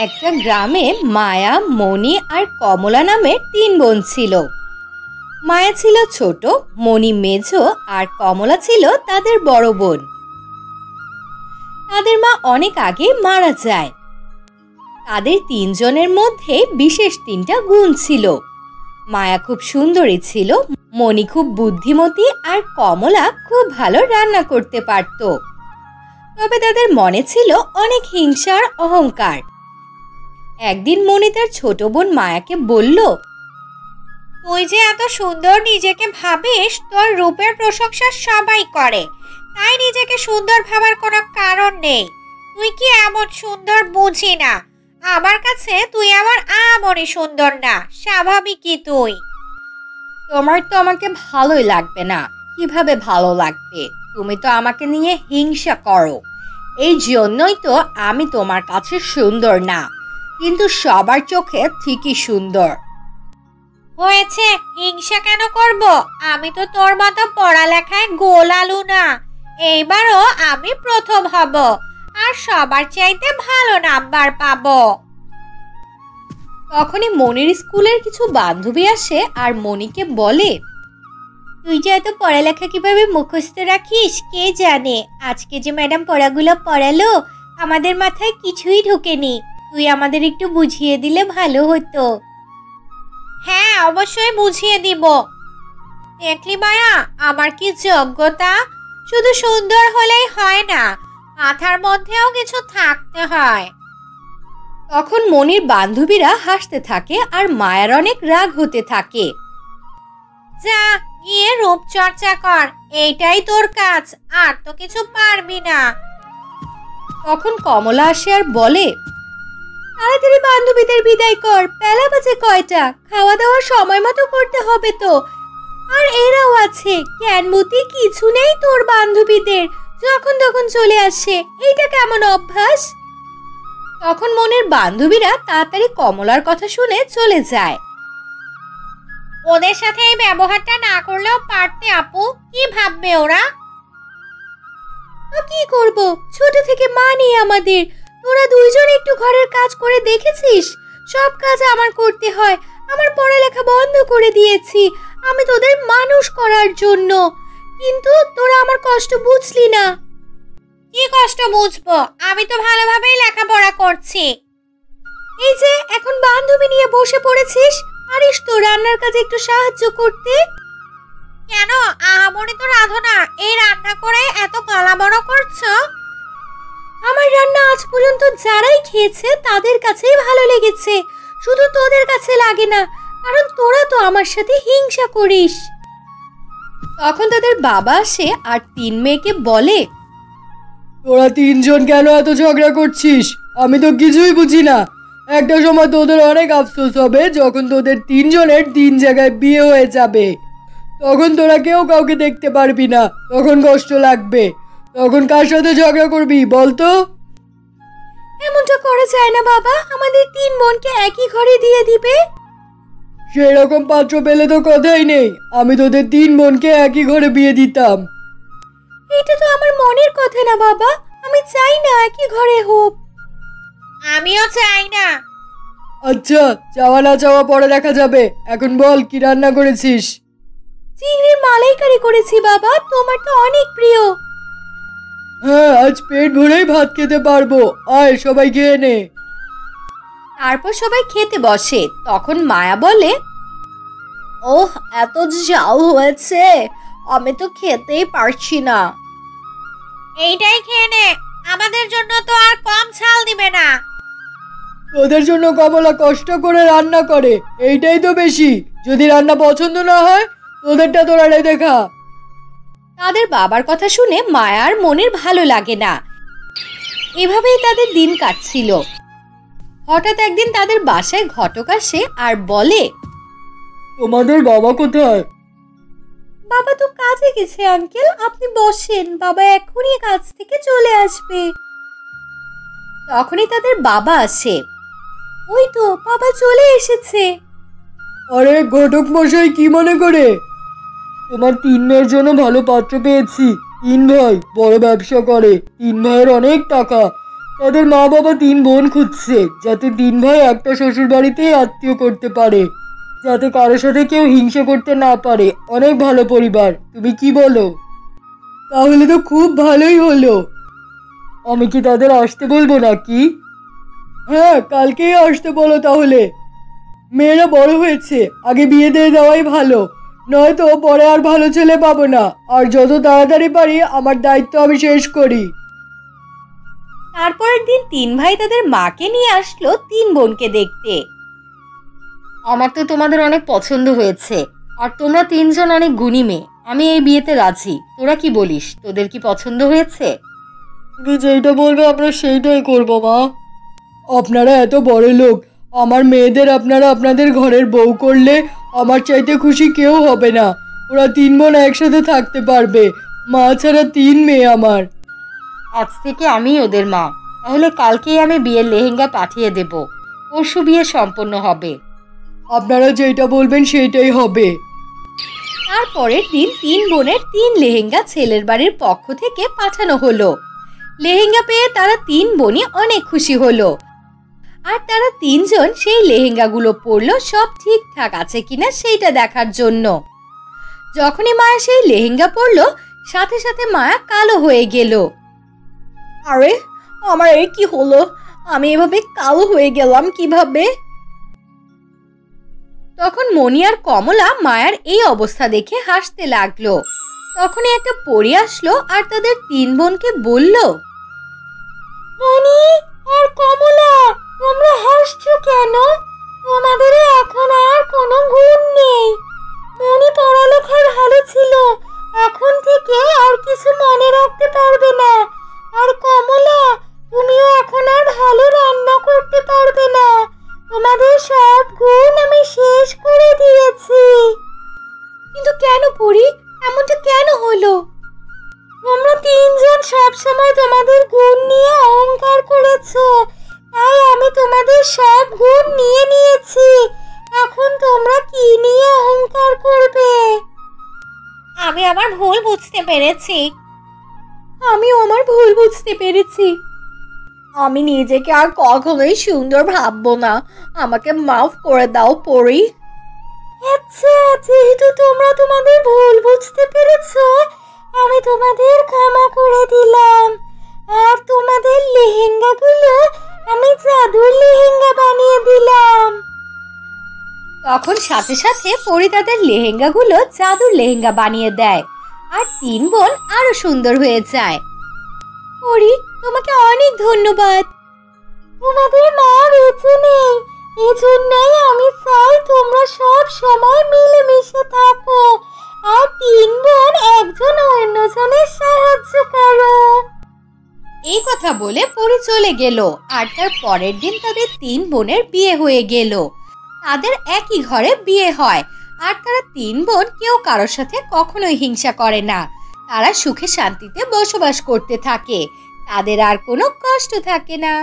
একটা গ্রামে মায়া, মণি আর কমলা নামের 3 বোন ছিল। মায়া ছিল ছোট, মণি মেঝো আর কমলা ছিল তাদের বড় বোন। তাদের মা অনেক আগে মারা যায়। তাদের 3 জনের মধ্যে বিশেষ 3টা গুণ ছিল। মায়া খুব সুন্দরী ছিল, মণি খুব বুদ্ধিমতী আর কমলা খুব ভালো রান্না করতে পারত। তবে তাদের মনে ছিল অনেক হিংসা আর অহংকার। একদিন মণি তার ছোট বোন মায়াকে বলল, তুই যে এত সুন্দর নিজেকে ভাবিস, তোর রূপের প্রশংসা সবাই করে, তাই নিজেকে সুন্দর ভাবার কোনো কারণ নেই। তুই কি এমন সুন্দর বুঝি না? আমার কাছে তুই আমার আমনই সুন্দর না, স্বাভাবিকই তুই। তোমার তো আমাকে ভালোই লাগবে না। কিভাবে ভালো লাগবে? তুমি তো আমাকে নিয়ে হিংসা করো। এই জন্যই তো আমি তোমার কাছে সুন্দর না, কিন্তু সবার চোখে ঠিকই সুন্দর। হয়েছে, হিংসা কেন করব? আমি তো তোর মতো পড়ালেখায় গোল আলু না। এইবারও আমি প্রথম হব আর সবার চাইতে ভালো নাম্বার পাবো। তখনই মনির স্কুলের কিছু বান্ধবী আসে আর মনিকে বলে, তুই যে এত পড়ালেখা কিভাবে মুখস্থ রাখিস কে জানে। আজকে যে ম্যাডাম পড়াগুলো পড়ালো, আমাদের মাথায় কিছুই ঢোকেনি। তুই আমাদের একটু বুঝিয়ে দিলে ভালো হতো। হ্যাঁ, অবশ্যই বুঝিয়ে দিব। দেখলি মায়া, আমার কি যোগ্যতা! শুধু সুন্দর হলেই হয় না, মাথার মধ্যেও কিছু থাকতে হয়। তখন মনির বান্ধবীরা হাসতে থাকে আর মায়ার অনেক রাগ হতে থাকে। যা গিয়ে রূপচর্চা কর, এইটাই তোর কাজ, আর তো কিছু পারবি না। তখন কমলা আসে আর বলে, তাড়াতাড়ি বান্ধবীদের বিদায় কর, বেলা বাজে কয়টা, খাওয়া দাওয়ার সময় মতো করতে হবে তো। আর এরাও আছে, জ্ঞান বুদ্ধি কিছু নেই তোর বান্ধবীদের, যখন তখন চলে আসে। এইটা কেমন অভ্যাস? তখন মনের বান্ধবীরা তাড়াতাড়ি কমলার কথা শুনে চলে যায়। ওদের সাথে এই ব্যবহারটা না করলেও পারতে আপু, কি ভাববে ওরা? তো কি করব, ছোট থেকে মা নেই আমাদের। তোরা 2 জন একটু ঘরের কাজ করে দেখেছিস? সব কাজ আমার করতে হয়। আমার পড়ালেখা বন্ধ করে দিয়েছি আমি তোদের মানুষ করার জন্য, কিন্তু তোরা আমার কষ্ট বুঝলি না। কি কষ্ট বুঝবো? আমি তো ভালোভাবেই লেখাপড়া করছি। এই যে এখন বান্ধবী নিয়ে বসে পড়েছিস, পারিস তো রান্নার কাজে একটু সাহায্য করতে? কেন, আহামরি তো রাধো না, এই রান্না করে এত গলা বড় করছো? আমার রান্না আজ পর্যন্ত যারাই খেয়েছে তাদের কাছেই ভালো লেগেছে, শুধু তোদের কাছে লাগে না, কারণ তোরা তো আমার সাথে হিংসা করিস। তখন তাদের বাবা আসে আর 3 মেয়েকে বলে, তোরা 3 জন কেন এত ঝগড়া করছিস? আমি তো কিছুই বুঝি না। একটা সময় তোদের অনেক আফসোস হবে যখন তোদের 3 জনের 3 জায়গায় বিয়ে হয়ে যাবে। তখন তোরা কেউ কাউকে দেখতে পারবি না, তখন কষ্ট লাগবে। তখন কার সাথে ঝগড়া করবি বলতো? এমনটা করা যায় না বাবা, আমাদের 3 বোনকে একই ঘরে দিয়ে দিবে। সেরকম পাত্র পেলে তো কথাই নেই, আমি তোদের 3 বোনকে একই ঘরে বিয়ে দিতাম। এটা তো আমার মনের কথা না বাবা, আমি চাই না একই ঘরে হোক। আমিও চাই না। আচ্ছা, চাওয়া না চাওয়া পরে দেখা যাবে। এখন বল, কি রান্না করেছিস? চিংড়ির মালাইকারি করেছি বাবা, তোমার তো অনেক প্রিয়। হ্যাঁ, আজ পেট ভরেই ভাত খেতে পারবো। আয় সবাই খেয়ে নে। তারপর সবাই খেতে বসে। তখন মায়া বলে, ওহ, এত ঝাল হয়েছে, আমি তো খেতেই পারছি না। এইটাই খেয়ে নে, আমাদের জন্য তো আর কম ঝাল দিবে না। তোদের জন্য কমলা কষ্ট করে রান্না করে, এইটাই তো বেশি। যদি রান্না পছন্দ না হয়, তোদেরটা তোরা রেঁধে খা। তাদের বাবার কথা শুনে মায়ার মনের ভালো লাগে না। এভাবেই তাদের দিন কাটছিল। হঠাৎ একদিন তাদের বাসায় ঘটক আসে আর বলে, তোমাদের বাবা কোথায়? বাবা তো কাজে গেছে আঙ্কেল, আপনি বসেন, বাবা এখনই কাজ থেকে চলে আসবে। তখনই তাদের বাবা আসে। ওই তো বাবা চলে এসেছে। আরে ঘটক মশাই, কি মনে করে? তোমার 3 মেয়ের জন্য ভালো পাত্র পেয়েছি। 3 ভাই বড় ব্যবসা করে, 3 ভাইয়ের অনেক টাকা। তাদের মা বাবা 3 বোন খুঁজছে, যাতে 3 ভাই একটা শ্বশুর বাড়িতেই আত্মীয় করতে পারে, যাতে কারোর সাথে কেউ হিংসা করতে না পারে। অনেক ভালো পরিবার, তুমি কি বলো? তাহলে তো খুব ভালোই হলো। আমি কি তাদের আসতে বলবো নাকি? হ্যাঁ, কালকেই আসতে বলো তাহলে। মেয়েরা বড় হয়েছে, আগে বিয়ে দিয়ে দেওয়াই ভালো, নয়তো পরে আর ভালো ছেলে পাবো না। আর যত তাড়াতাড়ি পারি আমার দায়িত্ব আমি শেষ করি। তারপরের দিন 3 ভাই তাদের মাকে নিয়ে আসলো 3 বোনকে দেখতে। আমার তো তোমাদের অনেক পছন্দ হয়েছে, আর তোমরা 3 জন অনেক গুণী মেয়ে। আমি এই বিয়েতে রাজি। তোরা কি বলিস? তোদের কি পছন্দ হয়েছে? তুমি যেইটা বলবে আমরা সেইটাই করবো মা। আপনারা এত বড় লোক, আমার মেয়েদের আপনারা আপনাদের ঘরের বউ করলে আমার চাইতে খুশি কেউ হবে না। ওরা 3 বোন একসাথে থাকতে পারবে, মা ছাড়া 3 মেয়ে আমার। আজ থেকে আমি ওদের মা। তাহলে কালকেই আমি বিয়ের লেহেঙ্গা পাঠিয়ে দেব। পরশু বিয়ে সম্পন্ন হবে। আপনারা যেটা বলবেন সেইটাই হবে। তারপরের দিন 3 বোনের 3 লেহেঙ্গা ছেলের বাড়ির পক্ষ থেকে পাঠানো হলো। লেহেঙ্গা পেয়ে তারা 3 বোনই অনেক খুশি হলো। আর তারা 3 জন সেই লেহেঙ্গাগুলো পরলো সব ঠিকঠাক আছে কিনা সেইটা দেখার জন্য। যখনই মায়া সেই লেহেঙ্গা পরলো, সাথে সাথে মায়া কালো হয়ে গেল। আরে, আমার এই কি হলো? আমি এভাবে কালো হয়ে গেলাম কিভাবে? তখন মণি আর কমলা মায়ার এই অবস্থা দেখে হাসতে লাগলো। তখনই একটা পরী আসলো আর তাদের 3 বোনকে বলল, মণি আর কমলা, তোমরা হাসছো কেন? তোমাদের এখন আর কোনো গুণ নেই। মণি পড়ালেখার ভালো ছিল, এখন থেকে আর কিছু মনে রাখতে পারবে না। আর কমলা, তুমিও এখন আর ভালো রান্না করতে পারবে না। তোমাদের সব গুণ আমি শেষ করে দিয়েছি। কিন্তু কেন পড়ি? এমনটা কেন হলো? তোমরা 3 জন সবসময় তোমাদের গুণ নিয়ে অহংকার করেছো, তাই আমি তোমাদের সব গুণ নিয়ে নিয়েছি। এখন তোমরা কি নিয়ে অহংকার করবে? আমি আমার ভুল বুঝতে পেরেছি। আমিও আমার ভুল বুঝতে পেরেছি। আমি নিজেকে আর কখনোই সুন্দর ভাববো না। আমাকে মাফ করে দাও পরি। আচ্ছা, যেহেতু তোমরা তোমাদের ভুল বুঝতে পেরেছো, আমি তোমাদের ক্ষমা করে দিলাম। আর তোমাদের লেহেঙ্গাগুলো আমি জাদুর লেহেঙ্গা বানিয়ে দিলাম। তখন সাথে সাথে পরি তাদের লেহেঙ্গাগুলো জাদুর লেহেঙ্গা বানিয়ে দেয়, আর 3 বোন আরো সুন্দর হয়ে যায়। পরি, তোমাকে অনেক ধন্যবাদ। তোমাদের মা বেঁচে নেই, এজন্যই আমি চাই তোমরা সব সময় মিলেমিশে থাকো, আর 3 বোন একজন অন্যজনের সাহায্য করো। এই কথা বলে পরি চলে গেল। আর তার পরের দিন তাদের 3 বোনের বিয়ে হয়ে গেল। তাদের একই ঘরে বিয়ে হয়, আর তারা 3 বোন কেউ কারোর সাথে কখনোই হিংসা করে না। তারা সুখে শান্তিতে বসবাস করতে থাকে, তাদের আর কোনো কষ্ট থাকে না।